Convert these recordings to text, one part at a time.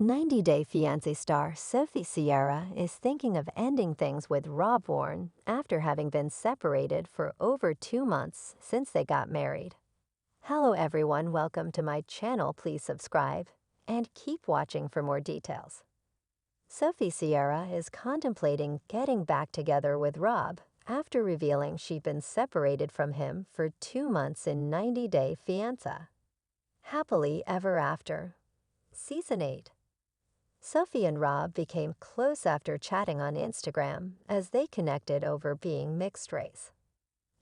90-Day Fiancé star Sophie is thinking of ending things with Warne after having been separated for over 2 months since they got married. Hello everyone, welcome to my channel. Please subscribe and keep watching for more details. Sophie is contemplating getting back together with Rob after revealing she'd been separated from him for 2 months in 90-Day Fiancé. Happily Ever After. Season 8. Sophie and Rob became close after chatting on Instagram as they connected over being mixed race.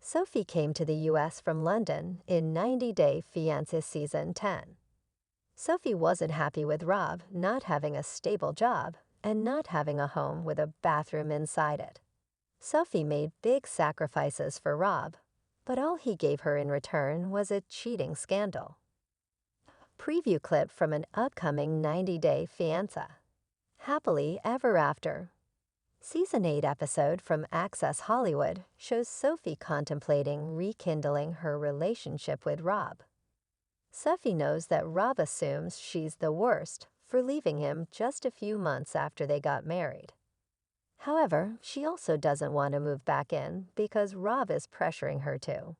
Sophie came to the US from London in 90-Day Fiancé Season 10. Sophie wasn't happy with Rob not having a stable job and not having a home with a bathroom inside it. Sophie made big sacrifices for Rob, but all he gave her in return was a cheating scandal. Preview clip from an upcoming 90-Day Fiancé. Happily Ever After. Season 8 episode from Access Hollywood shows Sophie contemplating rekindling her relationship with Rob. Sophie knows that Rob assumes she's the worst for leaving him just a few months after they got married. However, she also doesn't want to move back in because Rob is pressuring her to.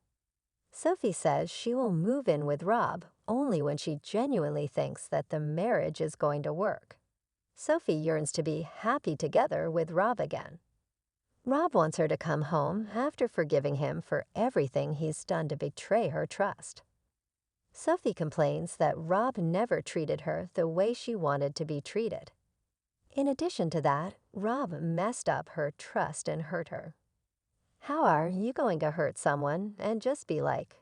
Sophie says she will move in with Rob only when she genuinely thinks that the marriage is going to work. Sophie yearns to be happy together with Rob again. Rob wants her to come home after forgiving him for everything he's done to betray her trust. Sophie complains that Rob never treated her the way she wanted to be treated. In addition to that, Rob messed up her trust and hurt her. How are you going to hurt someone and just be like,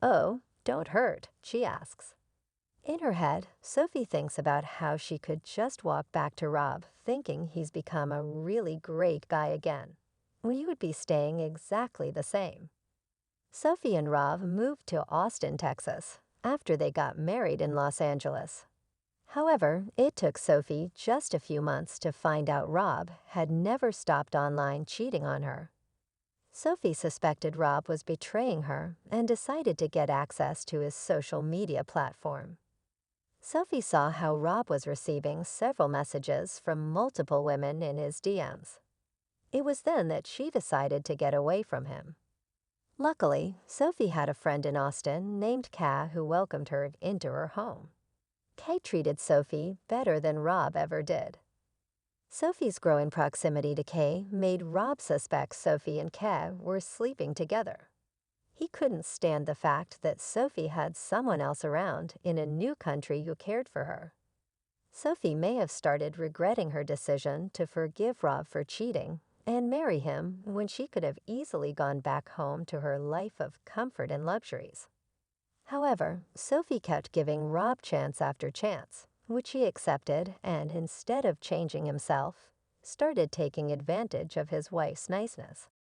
"Oh, don't hurt," she asks. In her head, Sophie thinks about how she could just walk back to Rob thinking he's become a really great guy again, when he would be staying exactly the same. Sophie and Rob moved to Austin, Texas, after they got married in Los Angeles. However, it took Sophie just a few months to find out Rob had never stopped online cheating on her. Sophie suspected Rob was betraying her and decided to get access to his social media platform. Sophie saw how Rob was receiving several messages from multiple women in his DMs. It was then that she decided to get away from him. Luckily, Sophie had a friend in Austin named Ka who welcomed her into her home. Kay treated Sophie better than Rob ever did. Sophie's growing proximity to Kay made Rob suspect Sophie and Kay were sleeping together. He couldn't stand the fact that Sophie had someone else around in a new country who cared for her. Sophie may have started regretting her decision to forgive Rob for cheating and marry him when she could have easily gone back home to her life of comfort and luxuries. However, Sophie kept giving Rob chance after chance, which he accepted and, instead of changing himself, started taking advantage of his wife's niceness.